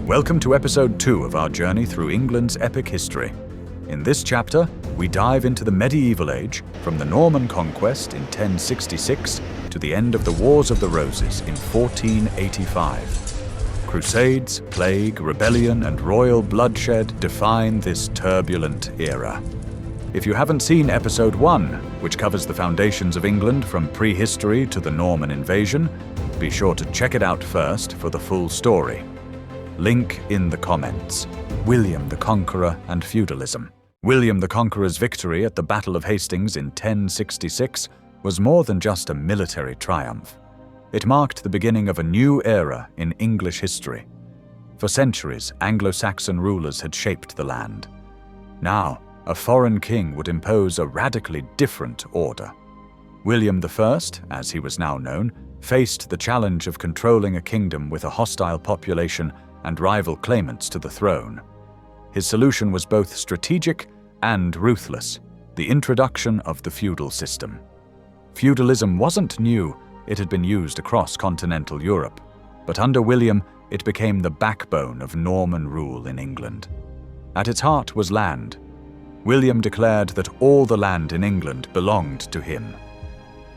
Welcome to episode 2 of our journey through England's epic history. In this chapter, we dive into the medieval age from the Norman Conquest in 1066 to the end of the Wars of the Roses in 1485. Crusades, plague, rebellion, and royal bloodshed define this turbulent era. If you haven't seen episode 1, which covers the foundations of England from prehistory to the Norman invasion, be sure to check it out first for the full story. Link in the comments. William the Conqueror and Feudalism. William the Conqueror's victory at the Battle of Hastings in 1066 was more than just a military triumph. It marked the beginning of a new era in English history. For centuries, Anglo-Saxon rulers had shaped the land. Now, a foreign king would impose a radically different order. William I, as he was now known, faced the challenge of controlling a kingdom with a hostile population and rival claimants to the throne. His solution was both strategic and ruthless: the introduction of the feudal system. Feudalism wasn't new, it had been used across continental Europe, but under William, it became the backbone of Norman rule in England. At its heart was land. William declared that all the land in England belonged to him.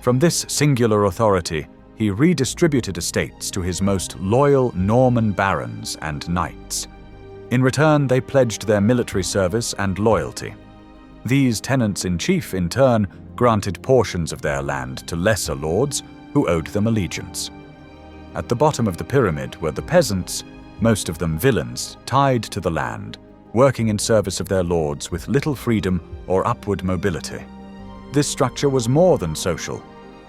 From this singular authority, he redistributed estates to his most loyal Norman barons and knights. In return, they pledged their military service and loyalty. These tenants-in-chief, in turn, granted portions of their land to lesser lords who owed them allegiance. At the bottom of the pyramid were the peasants, most of them villains, tied to the land, working in service of their lords with little freedom or upward mobility. This structure was more than social.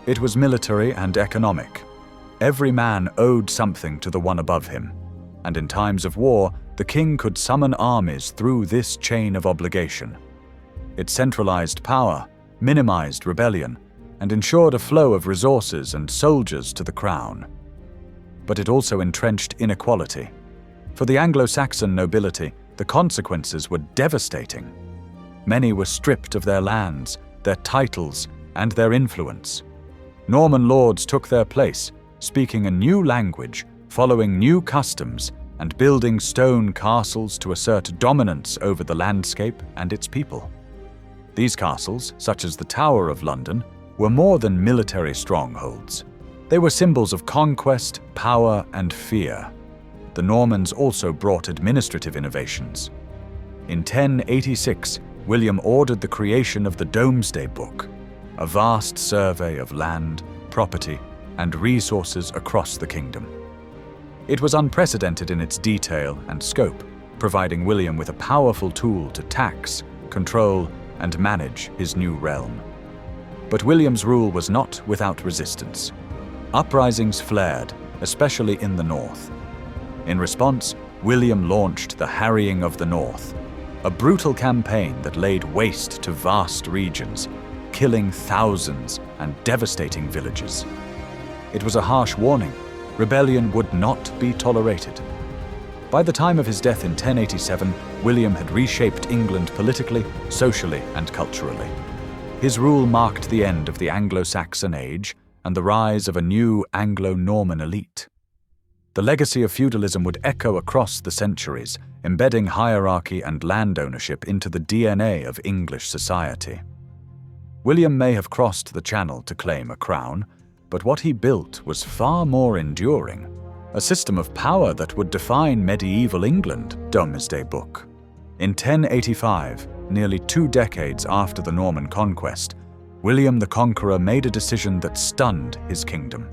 It was military and economic. Every man owed something to the one above him, and in times of war, the king could summon armies through this chain of obligation. It centralized power, minimized rebellion, and ensured a flow of resources and soldiers to the crown. But it also entrenched inequality. For the Anglo-Saxon nobility, the consequences were devastating. Many were stripped of their lands, their titles, and their influence. Norman lords took their place, speaking a new language, following new customs, and building stone castles to assert dominance over the landscape and its people. These castles, such as the Tower of London, were more than military strongholds. They were symbols of conquest, power, and fear. The Normans also brought administrative innovations. In 1086, William ordered the creation of the Domesday Book, a vast survey of land, property, and resources across the kingdom. It was unprecedented in its detail and scope, providing William with a powerful tool to tax, control, and manage his new realm. But William's rule was not without resistance. Uprisings flared, especially in the north. In response, William launched the Harrying of the North, a brutal campaign that laid waste to vast regions, killing thousands and devastating villages. It was a harsh warning. Rebellion would not be tolerated. By the time of his death in 1087, William had reshaped England politically, socially, and culturally. His rule marked the end of the Anglo-Saxon age and the rise of a new Anglo-Norman elite. The legacy of feudalism would echo across the centuries, embedding hierarchy and land ownership into the DNA of English society. William may have crossed the Channel to claim a crown, but what he built was far more enduring. A system of power that would define medieval England, Domesday Book. In 1085, nearly 2 decades after the Norman Conquest, William the Conqueror made a decision that stunned his kingdom.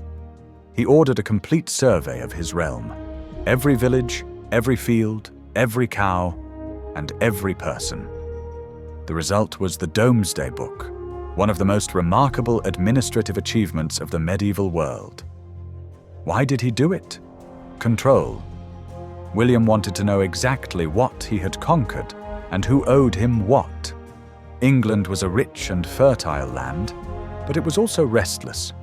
He ordered a complete survey of his realm. Every village, every field, every cow, and every person. The result was the Domesday Book, one of the most remarkable administrative achievements of the medieval world. Why did he do it? Control. William wanted to know exactly what he had conquered and who owed him what. England was a rich and fertile land, but it was also restless.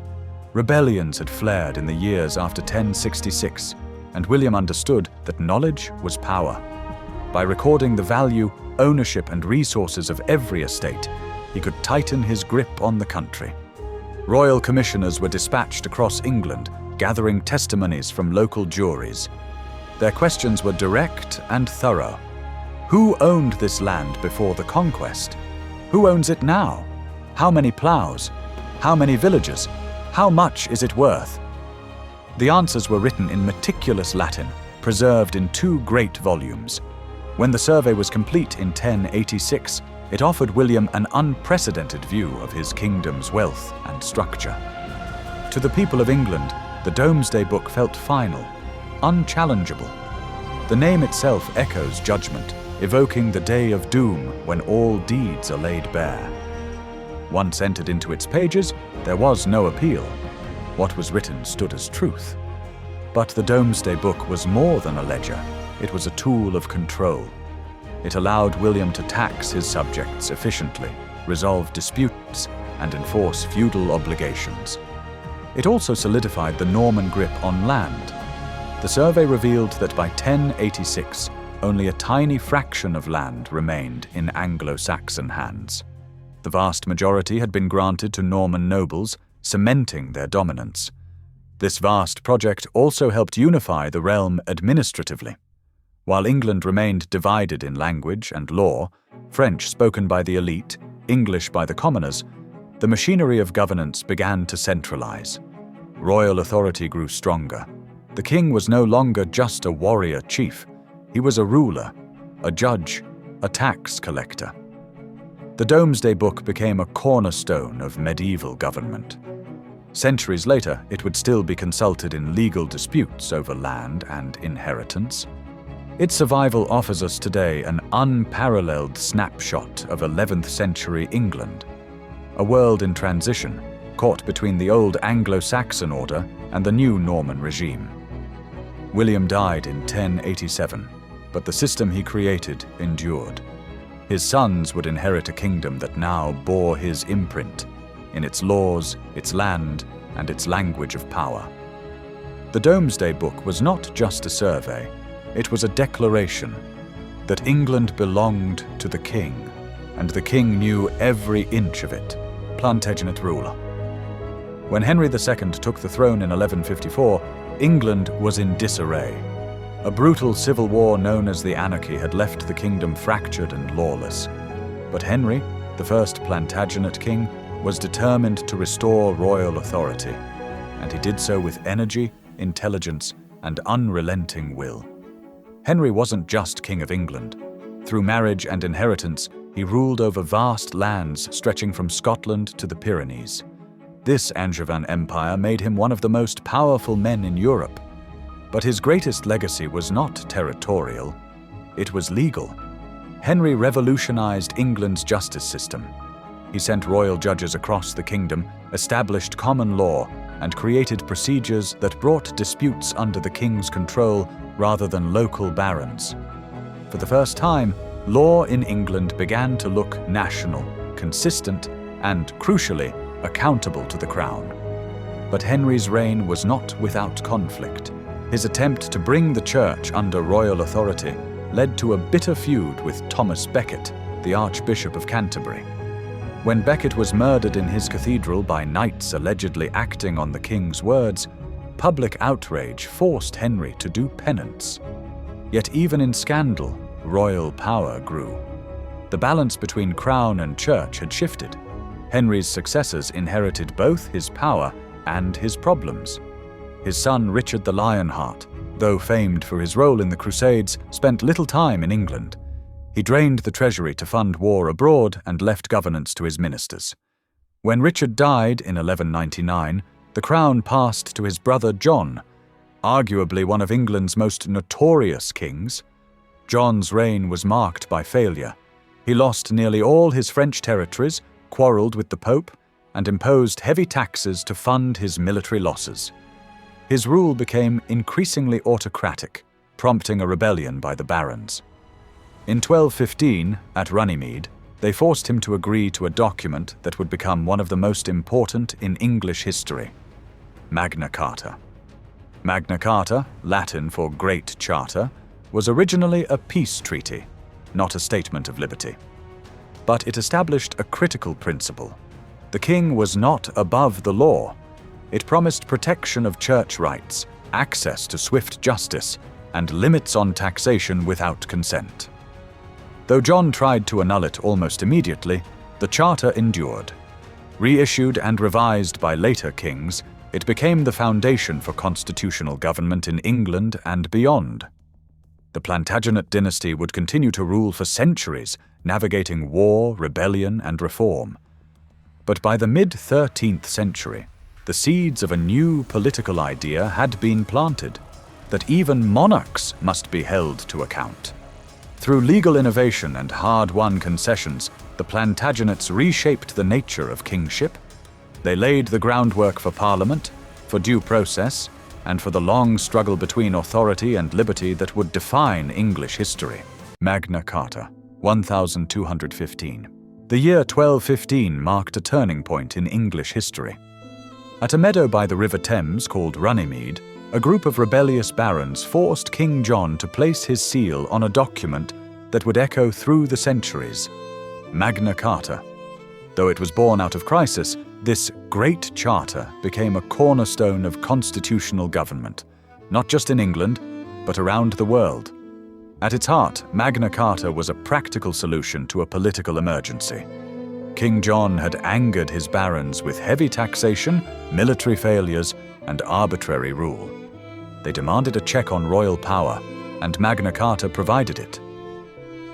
Rebellions had flared in the years after 1066, and William understood that knowledge was power. By recording the value, ownership, and resources of every estate, he could tighten his grip on the country. Royal commissioners were dispatched across England, gathering testimonies from local juries. Their questions were direct and thorough. Who owned this land before the conquest? Who owns it now? How many plows? How many villages? How much is it worth? The answers were written in meticulous Latin, preserved in 2 great volumes. When the survey was complete in 1086, it offered William an unprecedented view of his kingdom's wealth and structure. To the people of England, the Domesday Book felt final, unchallengeable. The name itself echoes judgment, evoking the day of doom when all deeds are laid bare. Once entered into its pages, there was no appeal. What was written stood as truth. But the Domesday Book was more than a ledger. It was a tool of control. It allowed William to tax his subjects efficiently, resolve disputes, and enforce feudal obligations. It also solidified the Norman grip on land. The survey revealed that by 1086, only a tiny fraction of land remained in Anglo-Saxon hands. The vast majority had been granted to Norman nobles, cementing their dominance. This vast project also helped unify the realm administratively. While England remained divided in language and law, French spoken by the elite, English by the commoners, the machinery of governance began to centralize. Royal authority grew stronger. The king was no longer just a warrior chief. He was a ruler, a judge, a tax collector. The Domesday Book became a cornerstone of medieval government. Centuries later, it would still be consulted in legal disputes over land and inheritance. Its survival offers us today an unparalleled snapshot of 11th century England, a world in transition, caught between the old Anglo-Saxon order and the new Norman regime. William died in 1087, but the system he created endured. His sons would inherit a kingdom that now bore his imprint, in its laws, its land, and its language of power. The Domesday Book was not just a survey, it was a declaration that England belonged to the king, and the king knew every inch of it, Plantagenet ruler. When Henry II took the throne in 1154, England was in disarray. A brutal civil war known as the Anarchy had left the kingdom fractured and lawless. But Henry, the first Plantagenet king, was determined to restore royal authority, and he did so with energy, intelligence, and unrelenting will. Henry wasn't just King of England. Through marriage and inheritance, he ruled over vast lands stretching from Scotland to the Pyrenees. This Angevin empire made him one of the most powerful men in Europe. But his greatest legacy was not territorial, it was legal. Henry revolutionized England's justice system. He sent royal judges across the kingdom, established common law, and created procedures that brought disputes under the king's control rather than local barons. For the first time, law in England began to look national, consistent, and, crucially, accountable to the crown. But Henry's reign was not without conflict. His attempt to bring the church under royal authority led to a bitter feud with Thomas Becket, the Archbishop of Canterbury. When Becket was murdered in his cathedral by knights allegedly acting on the king's words, public outrage forced Henry to do penance. Yet even in scandal, royal power grew. The balance between crown and church had shifted. Henry's successors inherited both his power and his problems. His son Richard the Lionheart, though famed for his role in the Crusades, spent little time in England. He drained the treasury to fund war abroad and left governance to his ministers. When Richard died in 1199, the crown passed to his brother John, arguably one of England's most notorious kings. John's reign was marked by failure. He lost nearly all his French territories, quarreled with the Pope, and imposed heavy taxes to fund his military losses. His rule became increasingly autocratic, prompting a rebellion by the barons. In 1215, at Runnymede, they forced him to agree to a document that would become one of the most important in English history: Magna Carta. Magna Carta, Latin for Great Charter, was originally a peace treaty, not a statement of liberty. But it established a critical principle. The king was not above the law. It promised protection of church rights, access to swift justice, and limits on taxation without consent. Though John tried to annul it almost immediately, the charter endured. Reissued and revised by later kings, it became the foundation for constitutional government in England and beyond. The Plantagenet dynasty would continue to rule for centuries, navigating war, rebellion, and reform. But by the mid-13th century, the seeds of a new political idea had been planted, that even monarchs must be held to account. Through legal innovation and hard-won concessions, the Plantagenets reshaped the nature of kingship. They laid the groundwork for parliament, for due process, and for the long struggle between authority and liberty that would define English history. Magna Carta, 1215. The year 1215 marked a turning point in English history. At a meadow by the River Thames called Runnymede, a group of rebellious barons forced King John to place his seal on a document that would echo through the centuries: Magna Carta. Though it was born out of crisis, this great charter became a cornerstone of constitutional government, not just in England, but around the world. At its heart, Magna Carta was a practical solution to a political emergency. King John had angered his barons with heavy taxation, military failures, and arbitrary rule. They demanded a check on royal power, and Magna Carta provided it.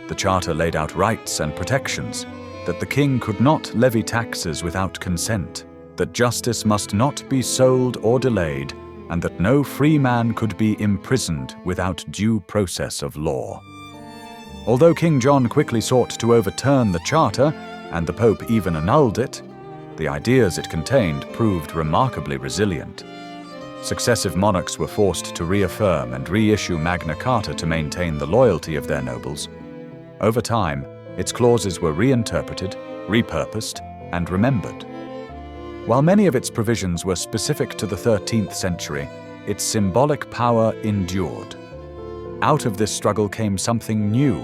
The charter laid out rights and protections, that the king could not levy taxes without consent, that justice must not be sold or delayed, and that no free man could be imprisoned without due process of law. Although King John quickly sought to overturn the charter, and the Pope even annulled it, the ideas it contained proved remarkably resilient. Successive monarchs were forced to reaffirm and reissue Magna Carta to maintain the loyalty of their nobles. Over time, its clauses were reinterpreted, repurposed, and remembered. While many of its provisions were specific to the 13th century, its symbolic power endured. Out of this struggle came something new: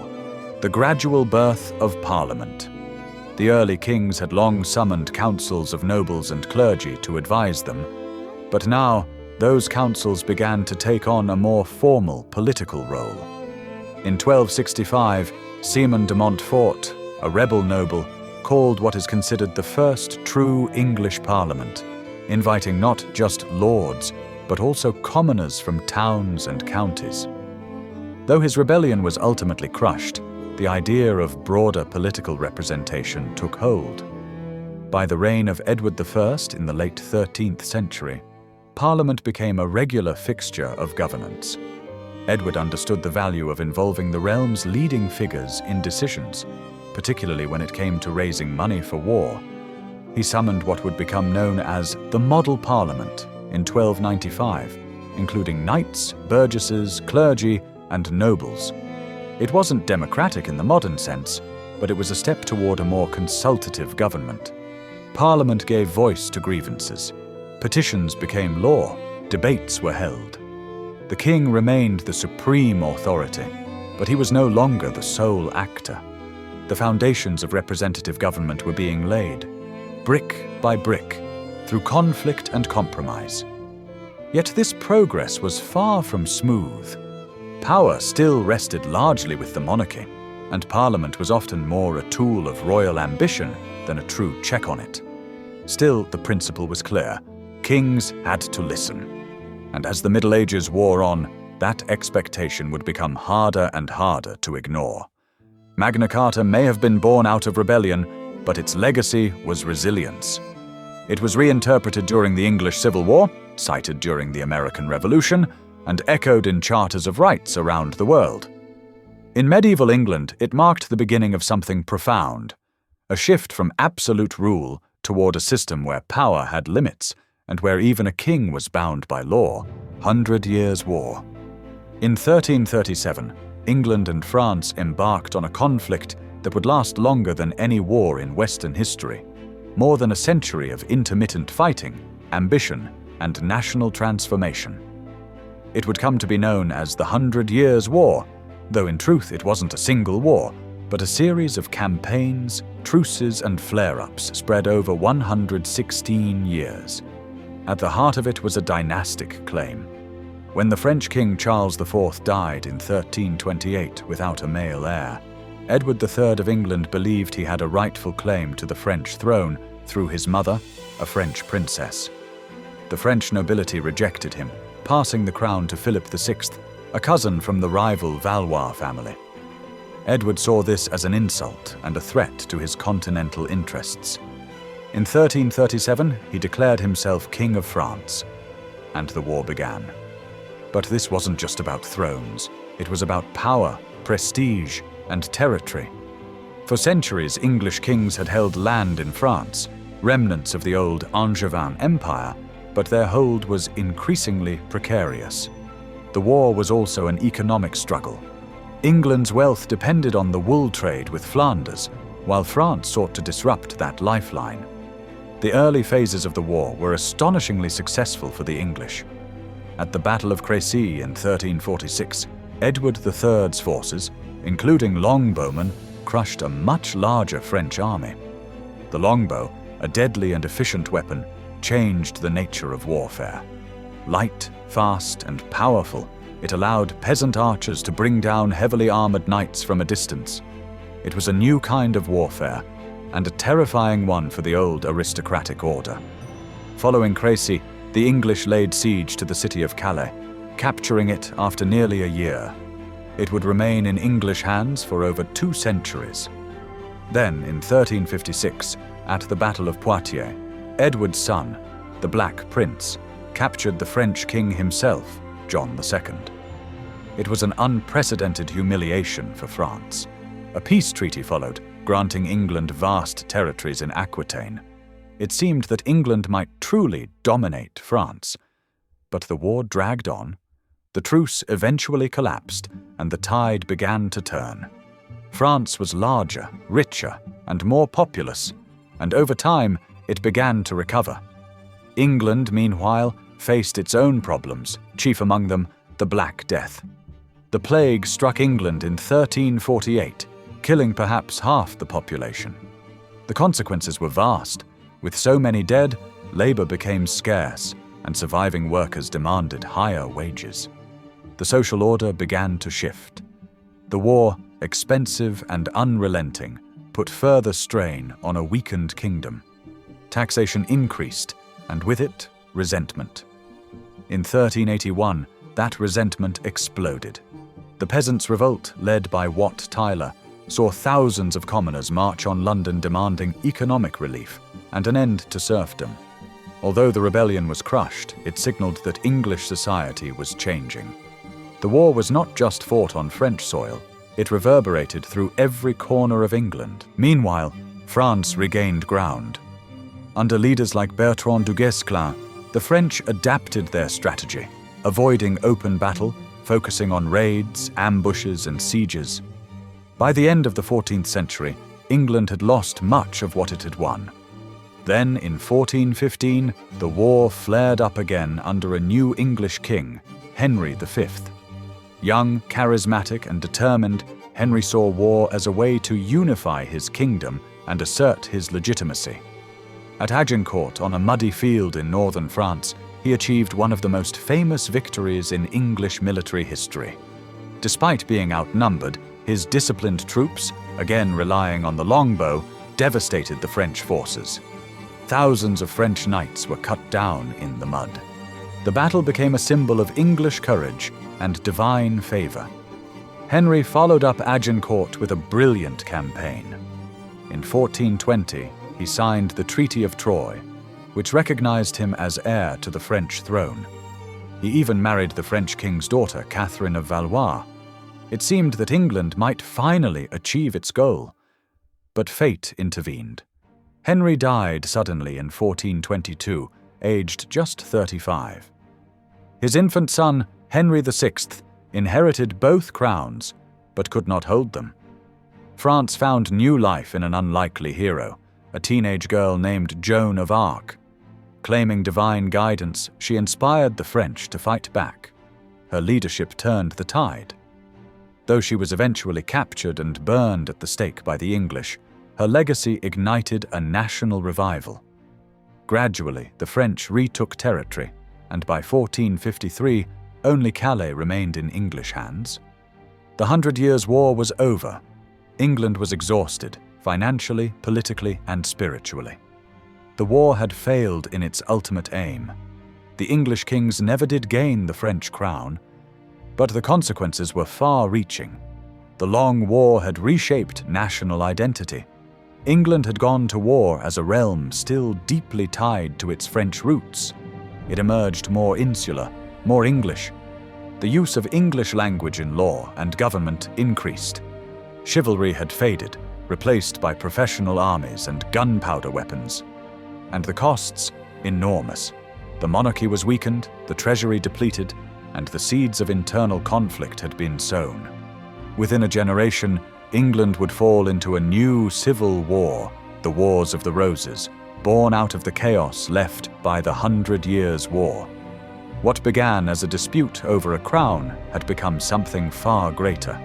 the gradual birth of Parliament. The early kings had long summoned councils of nobles and clergy to advise them, but now those councils began to take on a more formal political role. In 1265, Simon de Montfort, a rebel noble, called what is considered the first true English Parliament, inviting not just lords, but also commoners from towns and counties. Though his rebellion was ultimately crushed, the idea of broader political representation took hold. By the reign of Edward I in the late 13th century, Parliament became a regular fixture of governance. Edward understood the value of involving the realm's leading figures in decisions, particularly when it came to raising money for war. He summoned what would become known as the Model Parliament in 1295, including knights, burgesses, clergy, and nobles. It wasn't democratic in the modern sense, but it was a step toward a more consultative government. Parliament gave voice to grievances. Petitions became law. Debates were held. The king remained the supreme authority, but he was no longer the sole actor. The foundations of representative government were being laid, brick by brick, through conflict and compromise. Yet this progress was far from smooth. Power still rested largely with the monarchy, and Parliament was often more a tool of royal ambition than a true check on it. Still, the principle was clear: kings had to listen. And as the Middle Ages wore on, that expectation would become harder and harder to ignore. Magna Carta may have been born out of rebellion, but its legacy was resilience. It was reinterpreted during the English Civil War, cited during the American Revolution, and echoed in charters of rights around the world. In medieval England, it marked the beginning of something profound, a shift from absolute rule toward a system where power had limits, and where even a king was bound by law. 100 Years' War. In 1337, England and France embarked on a conflict that would last longer than any war in Western history. More than a century of intermittent fighting, ambition, and national transformation. It would come to be known as the 100 Years' War, though in truth it wasn't a single war, but a series of campaigns, truces, and flare-ups spread over 116 years. At the heart of it was a dynastic claim. When the French King Charles IV died in 1328 without a male heir, Edward III of England believed he had a rightful claim to the French throne through his mother, a French princess. The French nobility rejected him, passing the crown to Philip VI, a cousin from the rival Valois family. Edward saw this as an insult and a threat to his continental interests. In 1337, he declared himself King of France, and the war began. But this wasn't just about thrones. It was about power, prestige, and territory. For centuries, English kings had held land in France, remnants of the old Angevin Empire, but their hold was increasingly precarious. The war was also an economic struggle. England's wealth depended on the wool trade with Flanders, while France sought to disrupt that lifeline. The early phases of the war were astonishingly successful for the English. At the Battle of Crécy in 1346, Edward III's forces, including longbowmen, crushed a much larger French army. The longbow, a deadly and efficient weapon, changed the nature of warfare. Light, fast, and powerful, it allowed peasant archers to bring down heavily armored knights from a distance. It was a new kind of warfare, and a terrifying one for the old aristocratic order. Following Crécy, the English laid siege to the city of Calais, capturing it after nearly a year. It would remain in English hands for over 2 centuries. Then, in 1356, at the Battle of Poitiers, Edward's son, the Black Prince, captured the French king himself, John II. It was an unprecedented humiliation for France. A peace treaty followed, granting England vast territories in Aquitaine. It seemed that England might truly dominate France. But the war dragged on. The truce eventually collapsed, and the tide began to turn. France was larger, richer, and more populous, and over time it began to recover. England, meanwhile, faced its own problems, chief among them the Black Death. The plague struck England in 1348, killing perhaps half the population. The consequences were vast. With so many dead, labor became scarce, and surviving workers demanded higher wages. The social order began to shift. The war, expensive and unrelenting, put further strain on a weakened kingdom. Taxation increased, and with it, resentment. In 1381, that resentment exploded. The Peasants' Revolt, led by Wat Tyler, saw thousands of commoners march on London demanding economic relief and an end to serfdom. Although the rebellion was crushed, it signaled that English society was changing. The war was not just fought on French soil, it reverberated through every corner of England. Meanwhile, France regained ground. Under leaders like Bertrand du Guesclin, the French adapted their strategy, avoiding open battle, focusing on raids, ambushes, and sieges. By the end of the 14th century, England had lost much of what it had won. Then, in 1415, the war flared up again under a new English king, Henry V. Young, charismatic, and determined, Henry saw war as a way to unify his kingdom and assert his legitimacy. At Agincourt, on a muddy field in northern France, he achieved one of the most famous victories in English military history. Despite being outnumbered, his disciplined troops, again relying on the longbow, devastated the French forces. Thousands of French knights were cut down in the mud. The battle became a symbol of English courage and divine favor. Henry followed up Agincourt with a brilliant campaign. In 1420, he signed the Treaty of Troyes, which recognized him as heir to the French throne. He even married the French king's daughter, Catherine of Valois. It seemed that England might finally achieve its goal. But fate intervened. Henry died suddenly in 1422, aged just 35. His infant son, Henry VI, inherited both crowns, but could not hold them. France found new life in an unlikely hero, a teenage girl named Joan of Arc. Claiming divine guidance, she inspired the French to fight back. Her leadership turned the tide. Though she was eventually captured and burned at the stake by the English, her legacy ignited a national revival. Gradually, the French retook territory, and by 1453, only Calais remained in English hands. The 100 Years' War was over. England was exhausted, financially, politically, and spiritually. The war had failed in its ultimate aim. The English kings never did gain the French crown, but the consequences were far-reaching. The long war had reshaped national identity. England had gone to war as a realm still deeply tied to its French roots. It emerged more insular, more English. The use of English language in law and government increased. Chivalry had faded, replaced by professional armies and gunpowder weapons. And the costs, enormous. The monarchy was weakened, the treasury depleted, and the seeds of internal conflict had been sown. Within a generation, England would fall into a new civil war, the Wars of the Roses, born out of the chaos left by the 100 Years' War. What began as a dispute over a crown had become something far greater.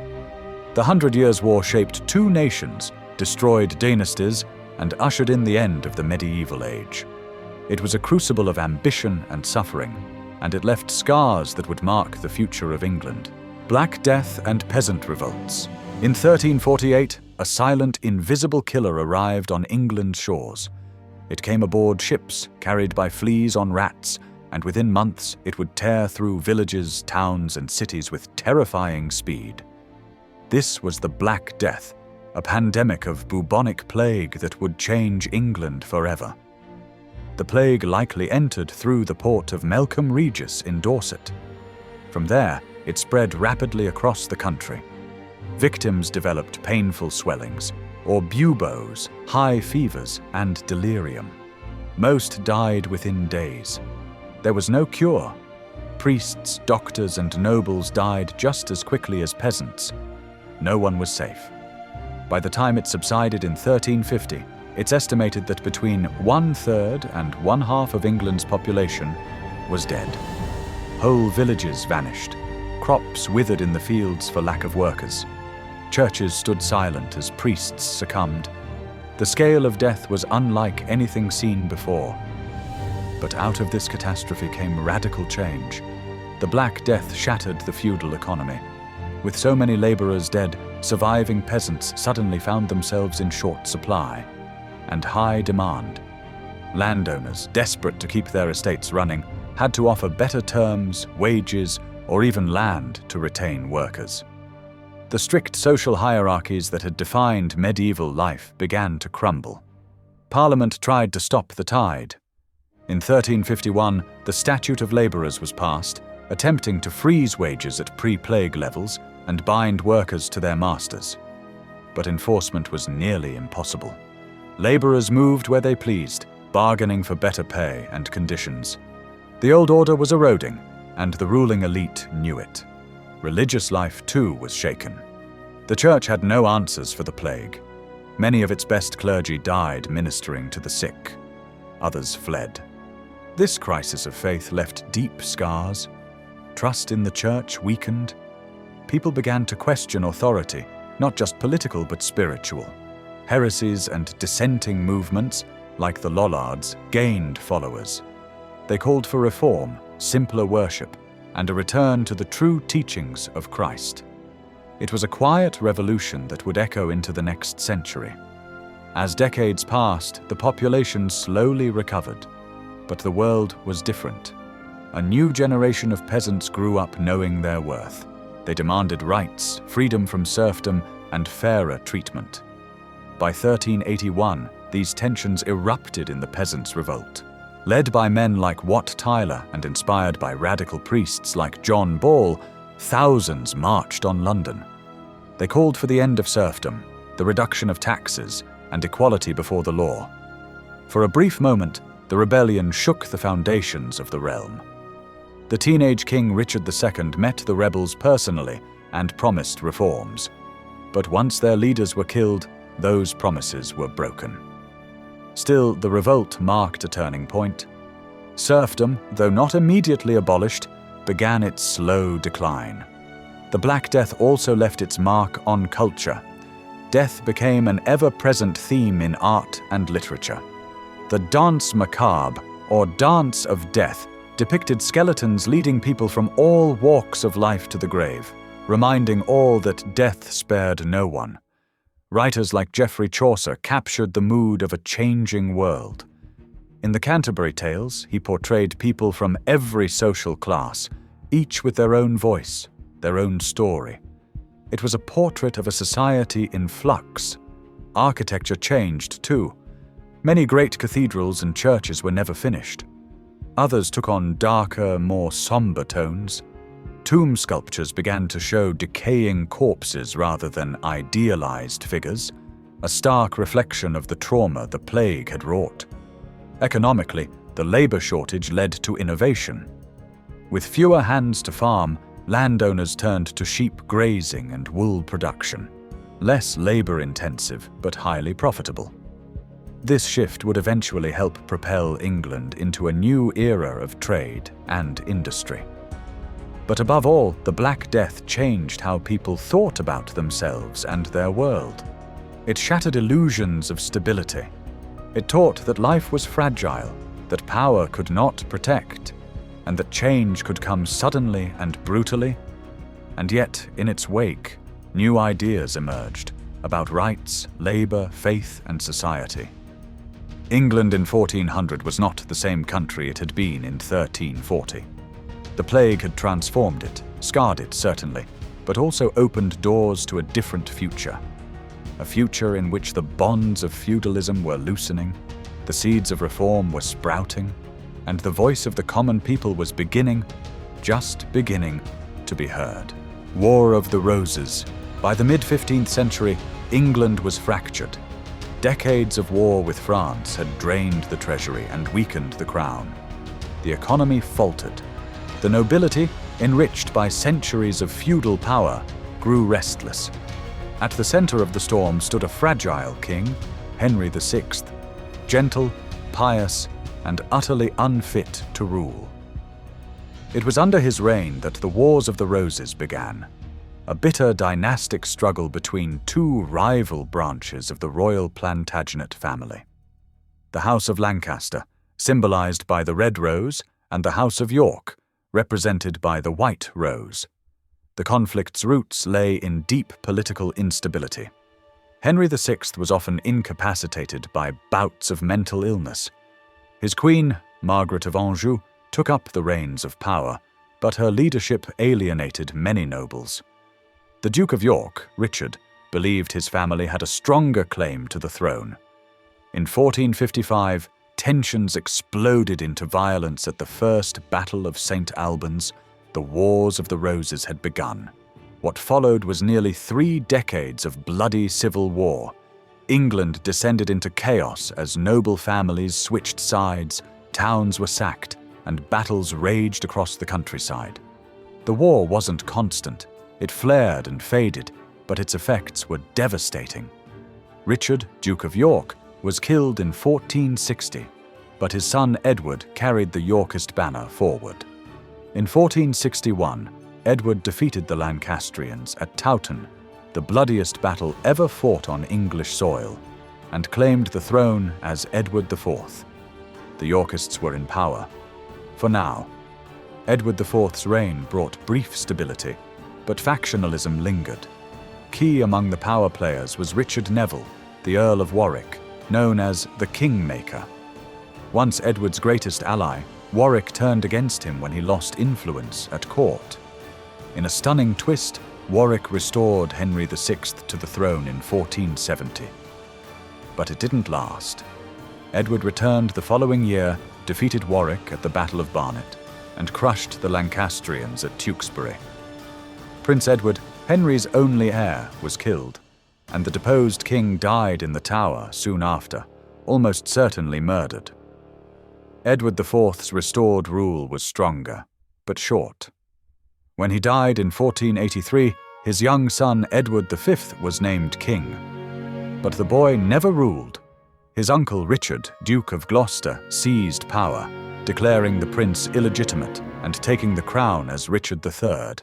The 100 Years' War shaped two nations, destroyed dynasties, and ushered in the end of the medieval age. It was a crucible of ambition and suffering, and it left scars that would mark the future of England. Black Death and Peasant Revolts. In 1348, a silent, invisible killer arrived on England's shores. It came aboard ships carried by fleas on rats, and within months it would tear through villages, towns, and cities with terrifying speed. This was the Black Death, a pandemic of bubonic plague that would change England forever. The plague likely entered through the port of Melcombe Regis in Dorset. From there, it spread rapidly across the country. Victims developed painful swellings, or buboes, high fevers, and delirium. Most died within days. There was no cure. Priests, doctors, and nobles died just as quickly as peasants. No one was safe. By the time it subsided in 1350, it's estimated that between 1/3 and 1/2 of England's population was dead. Whole villages vanished. Crops withered in the fields for lack of workers. Churches stood silent as priests succumbed. The scale of death was unlike anything seen before. But out of this catastrophe came radical change. The Black Death shattered the feudal economy. With so many laborers dead, surviving peasants suddenly found themselves in short supply and high demand. Landowners, desperate to keep their estates running, had to offer better terms, wages, or even land to retain workers. The strict social hierarchies that had defined medieval life began to crumble. Parliament tried to stop the tide. In 1351, the Statute of Labourers was passed, attempting to freeze wages at pre-plague levels and bind workers to their masters. But enforcement was nearly impossible. Labourers moved where they pleased, bargaining for better pay and conditions. The old order was eroding, and the ruling elite knew it. Religious life, too, was shaken. The church had no answers for the plague. Many of its best clergy died ministering to the sick. Others fled. This crisis of faith left deep scars. Trust in the church weakened. People began to question authority, not just political but spiritual. Heresies and dissenting movements, like the Lollards, gained followers. They called for reform, simpler worship, and a return to the true teachings of Christ. It was a quiet revolution that would echo into the next century. As decades passed, the population slowly recovered, but the world was different. A new generation of peasants grew up knowing their worth. They demanded rights, freedom from serfdom, and fairer treatment. By 1381, these tensions erupted in the Peasants' Revolt. Led by men like Wat Tyler and inspired by radical priests like John Ball, thousands marched on London. They called for the end of serfdom, the reduction of taxes, and equality before the law. For a brief moment, the rebellion shook the foundations of the realm. The teenage King Richard II met the rebels personally and promised reforms. But once their leaders were killed, those promises were broken. Still, the revolt marked a turning point. Serfdom, though not immediately abolished, began its slow decline. The Black Death also left its mark on culture. Death became an ever-present theme in art and literature. The Danse Macabre, or Dance of Death, depicted skeletons leading people from all walks of life to the grave, reminding all that death spared no one. Writers like Geoffrey Chaucer captured the mood of a changing world. In the Canterbury Tales, he portrayed people from every social class, each with their own voice, their own story. It was a portrait of a society in flux. Architecture changed too. Many great cathedrals and churches were never finished. Others took on darker, more somber tones. Tomb sculptures began to show decaying corpses rather than idealized figures, a stark reflection of the trauma the plague had wrought. Economically, the labor shortage led to innovation. With fewer hands to farm, landowners turned to sheep grazing and wool production, less labor-intensive but highly profitable. This shift would eventually help propel England into a new era of trade and industry. But above all, the Black Death changed how people thought about themselves and their world. It shattered illusions of stability. It taught that life was fragile, that power could not protect, and that change could come suddenly and brutally. And yet, in its wake, new ideas emerged about rights, labor, faith, and society. England in 1400 was not the same country it had been in 1340. The plague had transformed it, scarred it certainly, but also opened doors to a different future. A future in which the bonds of feudalism were loosening, the seeds of reform were sprouting, and the voice of the common people was just beginning to be heard. War of the Roses. By the mid-15th century, England was fractured. Decades of war with France had drained the treasury and weakened the crown. The economy faltered. The nobility, enriched by centuries of feudal power, grew restless. At the center of the storm stood a fragile king, Henry VI, gentle, pious, and utterly unfit to rule. It was under his reign that the Wars of the Roses began, a bitter dynastic struggle between two rival branches of the royal Plantagenet family. The House of Lancaster, symbolized by the red rose, and the House of York, represented by the white rose. The conflict's roots lay in deep political instability. Henry VI was often incapacitated by bouts of mental illness. His queen, Margaret of Anjou, took up the reins of power, but her leadership alienated many nobles. The Duke of York, Richard, believed his family had a stronger claim to the throne. In 1455, tensions exploded into violence at the First Battle of St. Albans. The Wars of the Roses had begun. What followed was nearly 3 decades of bloody civil war. England descended into chaos as noble families switched sides, towns were sacked, and battles raged across the countryside. The war wasn't constant. It flared and faded, but its effects were devastating. Richard, Duke of York, was killed in 1460, but his son Edward carried the Yorkist banner forward. In 1461, Edward defeated the Lancastrians at Towton, the bloodiest battle ever fought on English soil, and claimed the throne as Edward IV. The Yorkists were in power. For now. Edward IV's reign brought brief stability, but factionalism lingered. Key among the power players was Richard Neville, the Earl of Warwick, known as the Kingmaker. Once Edward's greatest ally, Warwick turned against him when he lost influence at court. In a stunning twist, Warwick restored Henry VI to the throne in 1470. But it didn't last. Edward returned the following year, defeated Warwick at the Battle of Barnet, and crushed the Lancastrians at Tewkesbury. Prince Edward, Henry's only heir, was killed, and the deposed king died in the Tower soon after, almost certainly murdered. Edward IV's restored rule was stronger, but short. When he died in 1483, his young son Edward V was named king. But the boy never ruled. His uncle Richard, Duke of Gloucester, seized power, declaring the prince illegitimate and taking the crown as Richard III.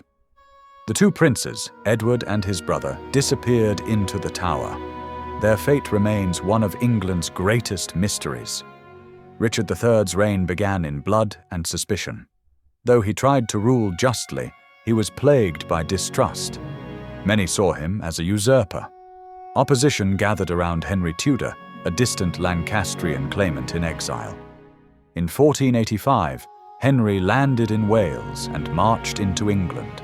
The two princes, Edward and his brother, disappeared into the Tower. Their fate remains one of England's greatest mysteries. Richard III's reign began in blood and suspicion. Though he tried to rule justly, he was plagued by distrust. Many saw him as a usurper. Opposition gathered around Henry Tudor, a distant Lancastrian claimant in exile. In 1485, Henry landed in Wales and marched into England.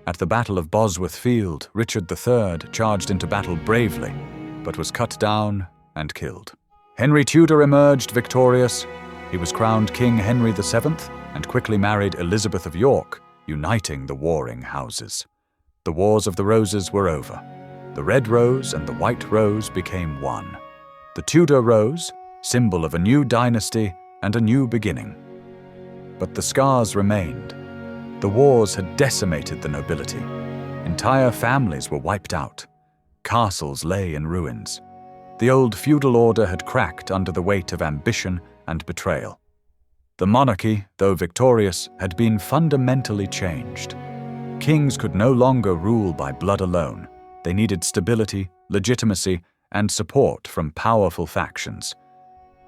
At the Battle of Bosworth Field, Richard III charged into battle bravely, but was cut down and killed. Henry Tudor emerged victorious. He was crowned King Henry VII and quickly married Elizabeth of York, uniting the warring houses. The Wars of the Roses were over. The red rose and the white rose became one. The Tudor rose, symbol of a new dynasty and a new beginning. But the scars remained. The wars had decimated the nobility. Entire families were wiped out. Castles lay in ruins. The old feudal order had cracked under the weight of ambition and betrayal. The monarchy, though victorious, had been fundamentally changed. Kings could no longer rule by blood alone. They needed stability, legitimacy, and support from powerful factions.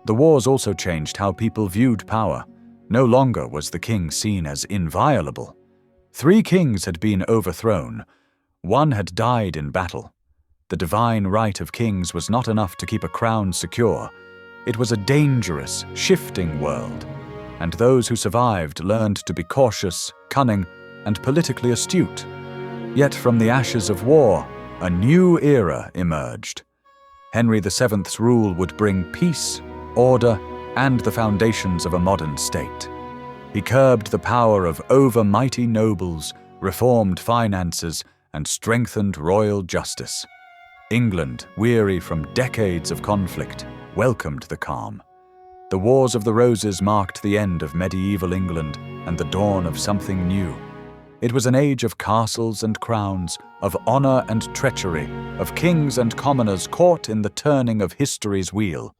The wars also changed how people viewed power. No longer was the king seen as inviolable. 3 kings had been overthrown. 1 had died in battle. The divine right of kings was not enough to keep a crown secure. It was a dangerous, shifting world, and those who survived learned to be cautious, cunning, and politically astute. Yet from the ashes of war, a new era emerged. Henry VII's rule would bring peace, order, and the foundations of a modern state. He curbed the power of overmighty nobles, reformed finances, and strengthened royal justice. England, weary from decades of conflict, welcomed the calm. The Wars of the Roses marked the end of medieval England and the dawn of something new. It was an age of castles and crowns, of honor and treachery, of kings and commoners caught in the turning of history's wheel.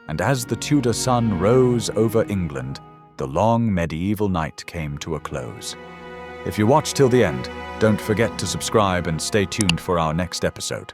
And as the Tudor sun rose over England, the long medieval night came to a close. If you watched till the end, don't forget to subscribe and stay tuned for our next episode.